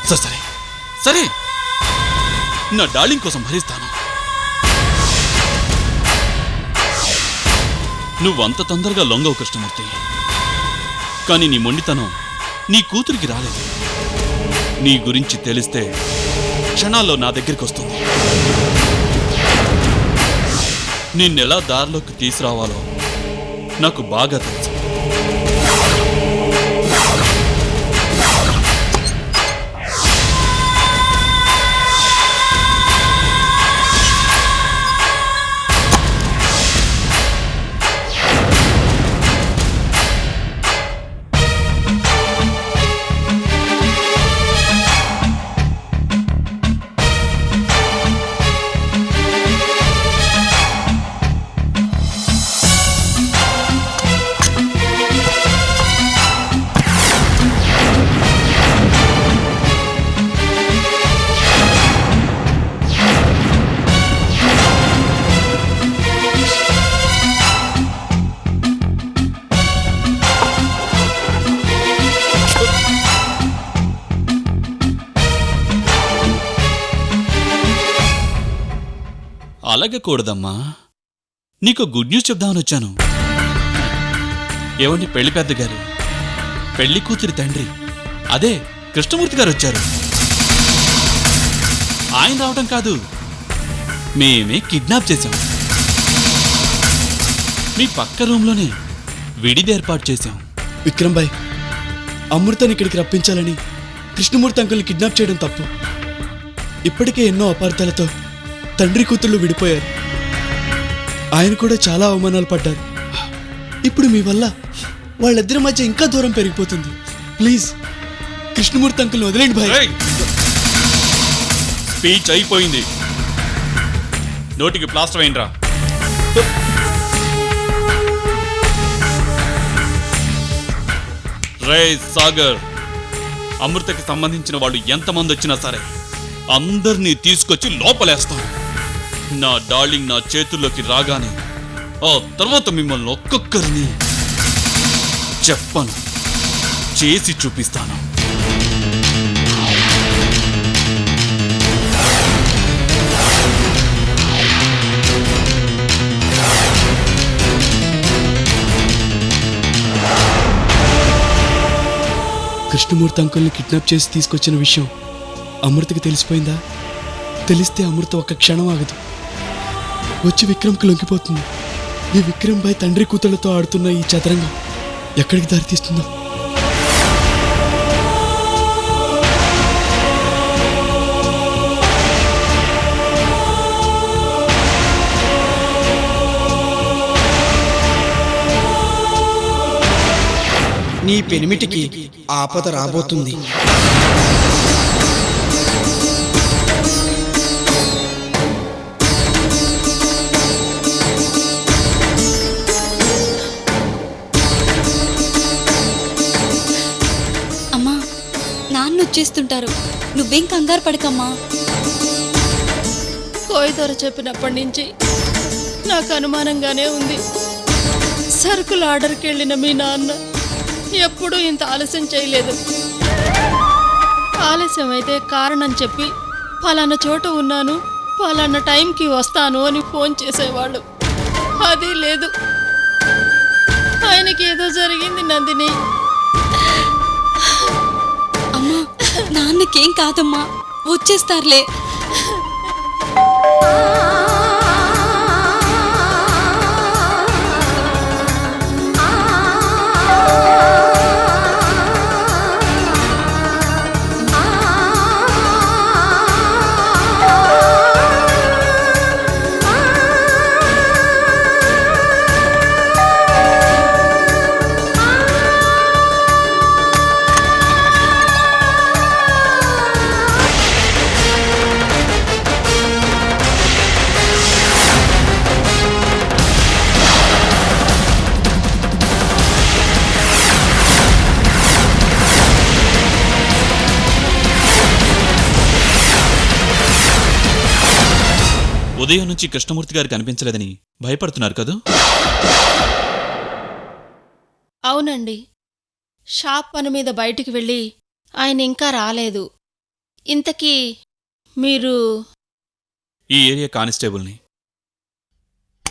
సరే సరే, నా డార్లింగ్ కోసం భరిస్తాను. నువ్వంత తొందరగా లొంగవు కృష్ణమూర్తి. కానీ నీ మొండితనం నీ కూతురికి రాలేదు. నీ గురించి తెలిస్తే క్షణాల్లో నా దగ్గరికి వస్తుంది. నిన్నెలా దారిలోకి తీసుకురావాలో నాకు బాగా తెలుసు. అలాగకూడదమ్మా. నీకు గుడ్ న్యూస్ చెప్దామని వచ్చాను. ఏమండి పెళ్లి పెద్ద గారు, పెళ్లి కూతురి తండ్రి అదే కృష్ణమూర్తి గారు వచ్చారు. ఆయన రావడం కాదు, మేమే కిడ్నాప్ చేశాం. మీ పక్క రూమ్లోనే విడిది ఏర్పాటు చేశాం. విక్రమ్ భాయ్, అమృతని ఇక్కడికి రప్పించాలని కృష్ణమూర్తి అంకుల్ని కిడ్నాప్ చేయడం తప్పు. ఇప్పటికే ఎన్నో అపార్థాలతో తండ్రి కూతుళ్ళు విడిపోయారు. ఆయన కూడా చాలా అవమానాలు పడ్డారు. ఇప్పుడు మీ వల్ల వాళ్ళిద్దరి మధ్య ఇంకా దూరం పెరిగిపోతుంది. ప్లీజ్ కృష్ణమూర్తి అంకుల్ని వదిలేండి భాయ్. స్పీచ్ అయిపోయింది, నోటికి ప్లాస్టర్ వేయండిరా. రే సాగర్, అమృతకి సంబంధించిన వాళ్ళు ఎంతమంది వచ్చినా సరే అందరినీ తీసుకొచ్చి లోపలేస్తాను. నా డార్లింగ్ నా చేతుల్లోకి రాగానే ఆ తర్వాత మిమ్మల్ని ఒక్కొక్కరిని చెప్పను, చేసి చూపిస్తాను. కృష్ణమూర్తి అంకుల్ని కిడ్నాప్ చేసి తీసుకొచ్చిన విషయం అమృతకి తెలిసిపోయిందా? తెలిస్తే అమృత ఒక్క క్షణం ఆగదు, వచ్చి విక్రమ్కి లొంగిపోతుంది. ఈ విక్రమ్ భాయ్ తండ్రి కూతుళ్లతో ఆడుతున్న ఈ చదరంగం ఎక్కడికి దారితీస్తుందో. నీ పెనిమిటికి ఆపద రాబోతుంది. వచ్చేస్తుంటారు, నువ్వేం కంగారు పడకమ్మా. కోయిదొర చెప్పినప్పటి నుంచి నాకు అనుమానంగానే ఉంది. సరుకులు ఆర్డర్కి వెళ్ళిన మీ నాన్న ఎప్పుడూ ఇంత ఆలస్యం చేయలేదు. ఆలస్యం అయితే కారణం చెప్పి పలానా చోట ఉన్నాను, పలానా టైంకి వస్తాను అని ఫోన్ చేసేవాళ్ళు. అది లేదు. ఆయనకి ఏదో జరిగింది నందిని. అమ్మా, నాన్నకేం కాదమ్మా, వచ్చేస్తారులే. ఉదయం నుంచి కృష్ణమూర్తి గారు కనిపించలేదని భయపడుతున్నారు కదా? అవునండి, షాప్ పని మీద బయటికి వెళ్ళి ఆయన ఇంకా రాలేదు. ఇంతకీ మీరు ఈ ఏరియా కానిస్టేబుల్ని.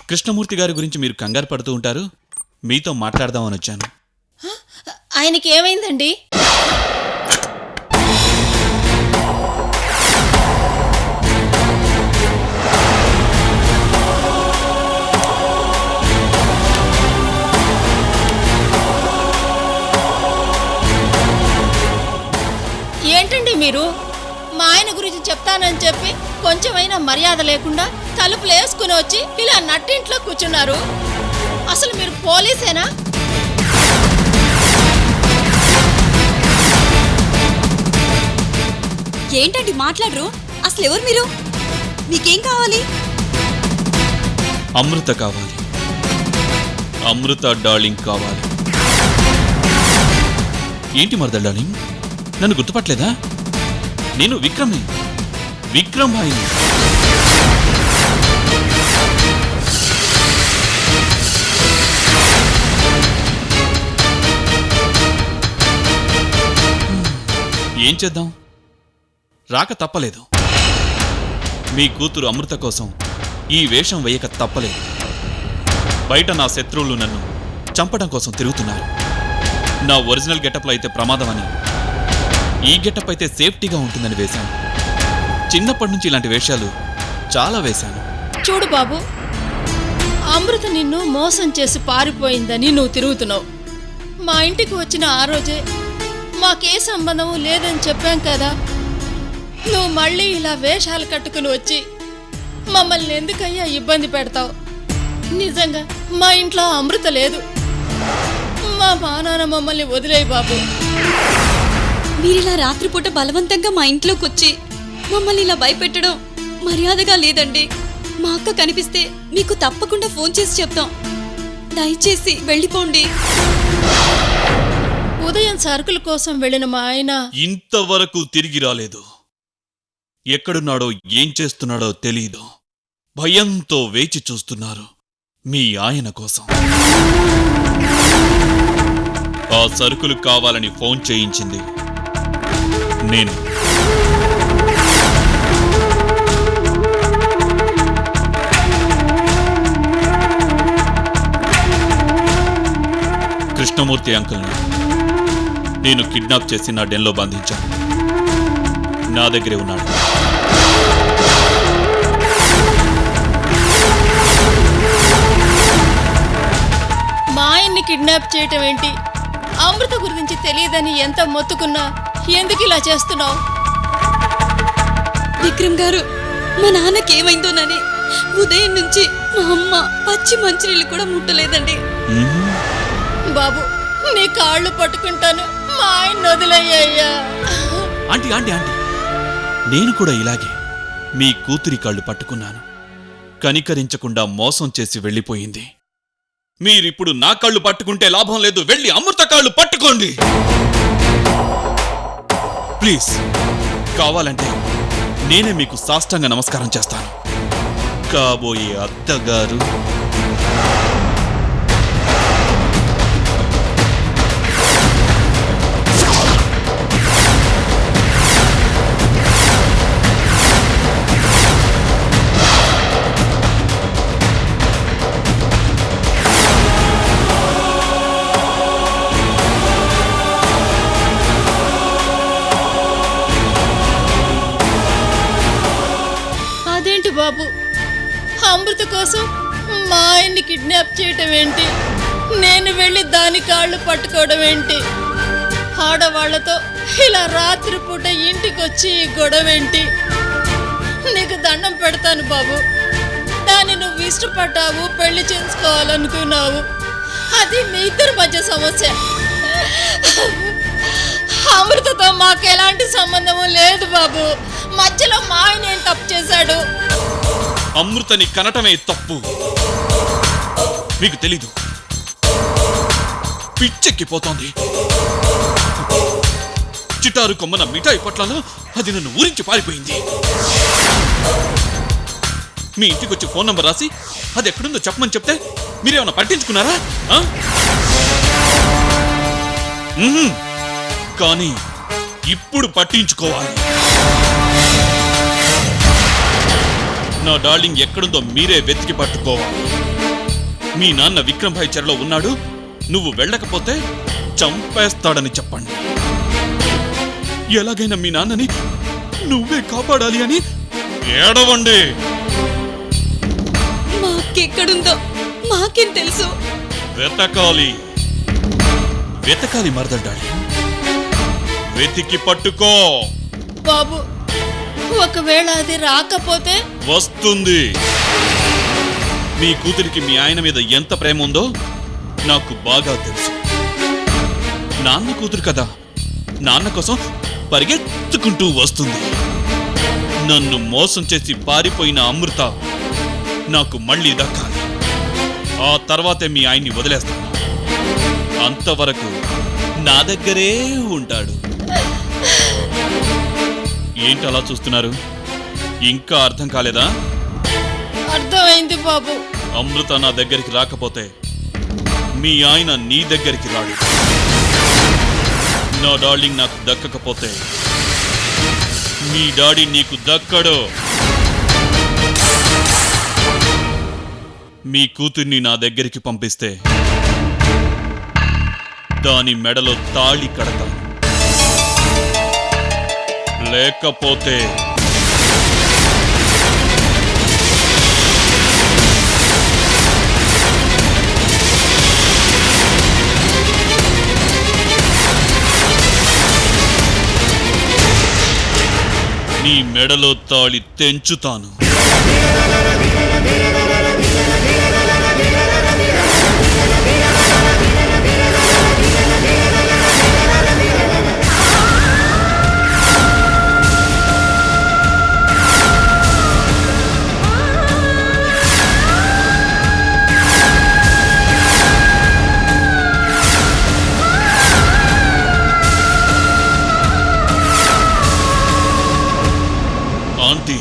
కృష్ణమూర్తి గారి గురించి మీరు కంగారు పడుతూ ఉంటారు, మీతో మాట్లాడదామని వచ్చాను. ఆయనకి ఏమైందండి? ఏంటండి మీరు? మా ఆయన గురించి చెప్తానని చెప్పి కొంచెమైనా మర్యాద లేకుండా తలుపులు వేసుకుని వచ్చి ఇలా నట్టింట్లో కూర్చున్నారు. అసలు మీరు పోలీసేనా? ఏంటండి మాట్లాడరు? అసలు ఎవరు మీరు? మీకేం కావాలి? అమృత కావాలి. అమృత డార్లింగ్ కావాలి. ఏంటి మరద డార్లింగ్, నన్ను గుర్తుపట్టలేదా? నేను విక్రమ్ని, విక్రమ్ భాయిని. ఏం చేద్దాం, రాక తప్పలేదు. మీ కూతురు అమృత కోసం ఈ వేషం వేయక తప్పలేదు. బయట నా శత్రువులు నన్ను చంపడం కోసం తిరుగుతున్నారు. నా ఒరిజినల్ గెటప్లో అయితే ప్రమాదం అని, ఈ గెటప్ అయితే సేఫ్టీగా ఉంటుందని వేశాను. చిన్నప్పటి నుంచి ఇలాంటి వేషాలు చాలా వేశాను. చూడు బాబు, అమృత నిన్ను మోసం చేసి పారిపోయిందని నువ్వు తిరుగుతున్నావు. మా ఇంటికి వచ్చిన ఆ రోజే మాకే సంబంధము లేదని చెప్పాం కదా. నువ్వు మళ్ళీ ఇలా వేషాలు కట్టుకుని వచ్చి మమ్మల్ని ఎందుకయ్యా ఇబ్బంది పెడతావు? నిజంగా మా ఇంట్లో అమృత లేదు. మా నాన్న మమ్మల్ని వదిలేయి బాబు. మీరిలా రాత్రిపూట బలవంతంగా మా ఇంట్లోకి వచ్చి మమ్మల్ని ఇలా భయపెట్టడం మర్యాదగా లేదండి. మా అక్క కనిపిస్తే మీకు తప్పకుండా ఫోన్ చేసి చెప్తాం. దయచేసి వెళ్ళిపోండి. ఉదయం సరుకుల కోసం వెళ్ళిన మా ఆయన ఇంతవరకు తిరిగి రాలేదు. ఎక్కడున్నాడో ఏం చేస్తున్నాడో తెలీదు. భయంతో వేచి చూస్తున్నారు మీ ఆయన కోసం. ఆ సరుకులు కావాలని ఫోన్ చేయించింది నేను. కృష్ణమూర్తి అంకుల్ని నేను కిడ్నాప్ చేసి నా డెన్లో బంధించాను. నా దగ్గరే ఉన్నాడు. మా ఆయన్ని కిడ్నాప్ చేయటం ఏంటి? అమృత గురించి తెలియదని ఎంత మొత్తుకున్నా ఎందుకు ఇలా చేస్తున్నావు? విక్రమ్ గారు, మా నాన్నకేమైందోనని ఉదయం నుంచి మా అమ్మ పచ్చి మంచినీళ్ళు కూడా ముట్టలేదండి. బాబు, నీ కాళ్ళు పట్టుకుంటాను, మా ఆయన వదిలేయ్యా. ఆంటీ ఆంటీ ఆంటీ, నేను కూడా ఇలాగే మీ కూతురి కాళ్ళు పట్టుకున్నాను. కనికరించకుండా మోసం చేసి వెళ్ళిపోయింది. మీరిప్పుడు నా కాళ్ళు పట్టుకుంటే లాభం లేదు. వెళ్ళి అమృత కాళ్ళు పట్టుకోండి ప్లీజ్. కావాలంటే నేనే మీకు సాష్టాంగ నమస్కారం చేస్తాను. కాబోయే అత్తగారు. అదేంటి బాబు, అమృత కోసం మా ఆయన్ని కిడ్నాప్ చేయటం ఏంటి? నేను వెళ్ళి దాని కాళ్ళు పట్టుకోవడం ఏంటి? ఆడవాళ్లతో ఇలా రాత్రిపూట ఇంటికొచ్చి గొడవ ఏంటి? నీకు దండం పెడతాను బాబు. దాన్ని నువ్వు ఇష్టపడ్డావు, పెళ్లి చేసుకోవాలనుకున్నావు. అది మీ ఇద్దరి మధ్య సమస్య. అమృతతో మాకు ఎలాంటి సంబంధము లేదు బాబు. మధ్యలో మా ఆయన ఏం తప్పు చేశాడు? అమృతని కనటమే తప్పు. మీకు తెలీదు, పిచ్చెక్కిపోతోంది. చిటారు కొమ్మన మిఠాయి పొట్లలో అది నన్ను ఊరించి పారిపోయింది. మీ ఇంటికొచ్చి ఫోన్ నంబర్ రాసి అది ఎక్కడుందో చెప్పమని చెప్తే మీరేమన్నా పట్టించుకున్నారా? కానీ ఇప్పుడు పట్టించుకోవాలి. నా డార్లింగ్ ఎక్కడుందో మీరే వెతికి పట్టుకోవాలి. మీ నాన్న విక్రమ్ భాయ్ చెరలో ఉన్నాడు, నువ్వు వెళ్ళకపోతే చంపేస్తాడని చెప్పండి. ఎలాగైనా మీ నాన్నని నువ్వే కాపాడాలి అని ఏడవండి. మాకెక్కడుందో మాకేం తెలుసు? వెతకాలి వెతకాలి మరదల్ డార్లింగ్, వెతికి పట్టుకో. బాబు, ఒకవేళ అది రాకపోతే? వస్తుంది. మీ కూతురికి మీ ఆయన మీద ఎంత ప్రేమ ఉందో నాకు బాగా తెలుసు. నాన్న కూతురు కదా, నాన్న కోసం పరిగెత్తుకుంటూ వస్తుంది. నన్ను మోసం చేసి పారిపోయిన అమృత నాకు మళ్ళీ దక్కాలి. ఆ తర్వాతే మీ ఆయన్ని వదిలేస్తాను. అంతవరకు నా దగ్గరే ఉంటాడు. ఏంటి అలా చూస్తున్నారు? ఇంకా అర్థం కాలేదా? అర్థమైంది బాబు. అమృత నా దగ్గరికి రాకపోతే మీ ఆయన నీ దగ్గరికి రాడు. నా డార్లింగ్ నాకు దక్కకపోతే మీ డాడీ నీకు దక్కడు. మీ కూతుర్ని నా దగ్గరికి పంపిస్తే దాని మెడలో తాళి కడతాను, లేకపోతే నీ మెడలో తాళి తెంచుతాను. ఆంటీ,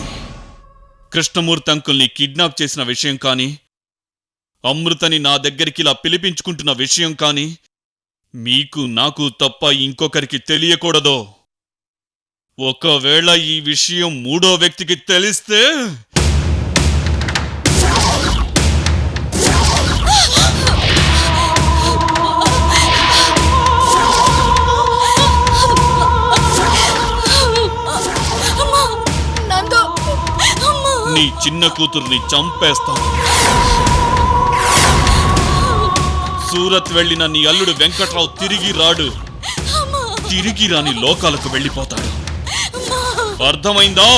కృష్ణమూర్తి అంకుల్ని కిడ్నాప్ చేసిన విషయం కానీ, అమృతని నా దగ్గరికి ఇలా పిలిపించుకుంటున్న విషయం కానీ మీకు నాకు తప్ప ఇంకొకరికి తెలియకూడదో. ఒకవేళ ఈ విషయం మూడో వ్యక్తికి తెలిస్తే నీ చిన్న కూతుర్ని చంపేస్తాను. సూరత్ వెళ్ళిన నీ అల్లుడు వెంకట్రావు తిరిగి రాడు. తిరిగి రాని లోకాలకు వెళ్ళిపోతాడు. అర్థమైందా?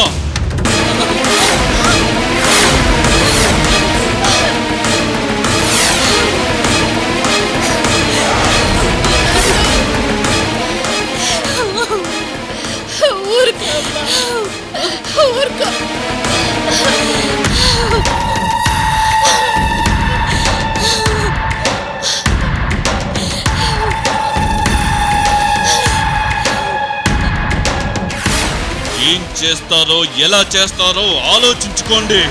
ఊరుకో. ఏం చేస్తారో ఎలా చేస్తారో ఆలోచించుకోండి.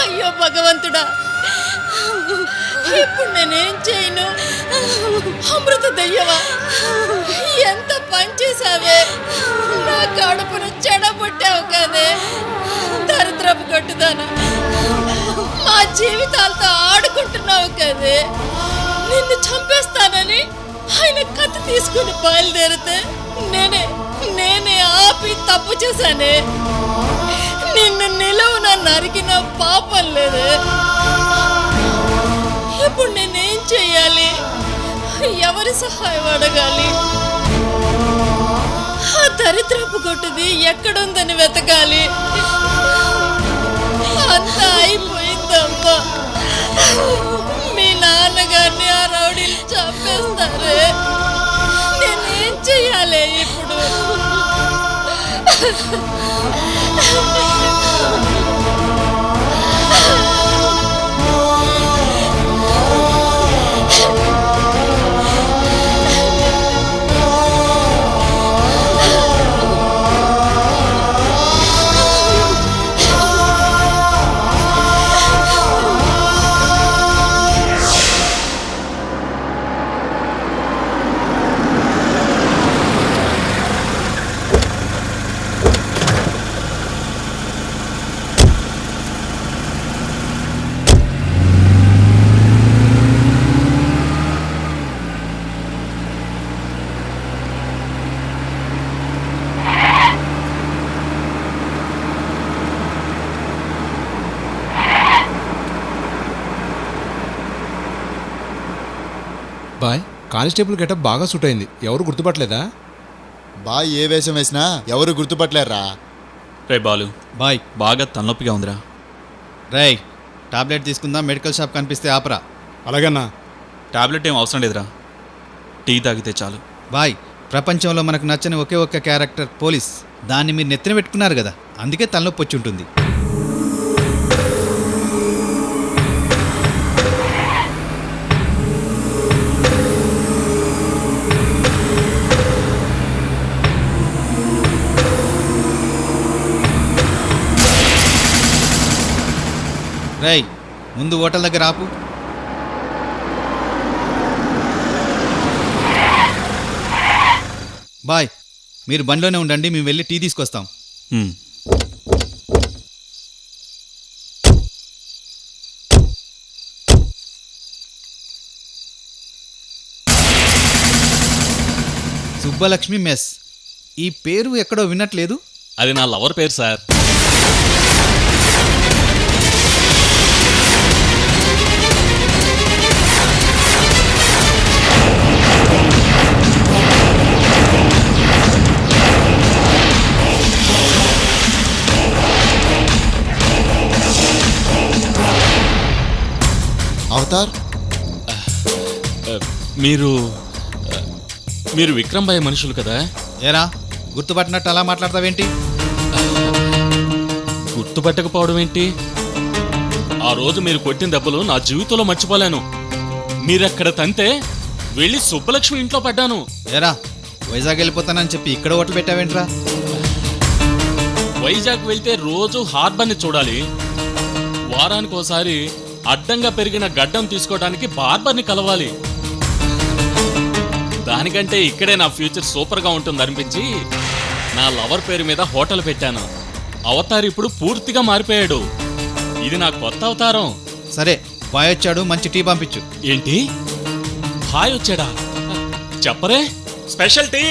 అయ్యో భగవంతుడా, ఇప్పుడు నేనేం చేయను? అమృత దయ్యవా, ఎంత పని చేసావే! నా కడుపును చెడబుట్టావు కదే, దరిద్రపు కొట్టుదానా! మా జీవితాలతో ఆడుకుంటున్నావు కదే. నిన్ను చంపేస్తానని ఆయన కత్తి తీసుకుని బయలుదేరితే నేనే ఆపి తప్పు చేశానే. నిన్ను నిలువున నరికిన పాపం లేదే. ఇప్పుడు నేనేం చెయ్యాలి? ఎవరి సహాయం అడగాలి? ఆ దరిద్రపు కొట్టుది ఎక్కడుందని వెతకాలి. అంతా అయిపోయిందమ్మా. మీ నాన్నగారిని ఆ బాయ్ కానిస్టేబుల్ గెటప్ బాగా సూట్ అయింది. ఎవరు గుర్తుపట్టలేదా? బాయ్ ఏ వేషం వేసినా ఎవరు గుర్తుపట్టలేరా? రే బాలు, బాయ్ బాగా తలనొప్పిగా ఉందిరా. రేయ్ టాబ్లెట్ తీసుకుందాం, మెడికల్ షాప్ కనిపిస్తే ఆపరా. అలాగన్నా. టాబ్లెట్ ఏం అవసరం లేదురా, టీ తాగితే చాలు. బాయ్ ప్రపంచంలో మనకు నచ్చని ఒకే ఒక్క క్యారెక్టర్ పోలీస్. దాన్ని మీరు నెత్తిన పెట్టుకున్నారు కదా, అందుకే తలనొప్పి వచ్చి ఉంటుంది. రేయ్ ముందు హోటల్ దగ్గర ఆపు. బాయ్ మీరు బండిలోనే ఉండండి, మేము వెళ్ళి టీ తీసుకొస్తాం. హ్మ్. సుబ్బలక్ష్మి మెస్. ఈ పేరు ఎక్కడో విన్నట్లేదు. అది నా లవర్ పేరు సార్. అవతార్, మీరు మీరు విక్రమ్ భాయ్ మనుషులు కదా? ఏరా గుర్తుపట్టినట్టు అలా మాట్లాడతావేంటి? గుర్తుపట్టకపోవడం ఏంటి? ఆ రోజు మీరు కొట్టిన దెబ్బలు నా జీవితంలో మర్చిపోలేను. మీరక్కడ తంతే వెళ్ళి సుబ్బలక్ష్మి ఇంట్లో పడ్డాను. ఏరా వైజాగ్ వెళ్ళిపోతానని చెప్పి ఇక్కడ హోటల్ పెట్టావేంట్రా? వైజాగ్ వెళ్తే రోజు హార్బర్ని చూడాలి, వారానికి ఒకసారి అడ్డంగా పెరిగిన గడ్డం తీసుకోవడానికి బార్బర్ని కలవాలి. దానికంటే ఇక్కడే నా ఫ్యూచర్ సూపర్గా ఉంటుంది అనిపించి నా లవర్ పేరు మీద హోటల్ పెట్టాను. అవతార్ ఇప్పుడు పూర్తిగా మారిపోయాడు. ఇది నా కొత్త అవతారం. సరే బాయ్ వచ్చాడు, మంచి టీ పంపించు. ఏంటి హాయ్ వచ్చాడా? చెప్పరే, స్పెషల్ టీ.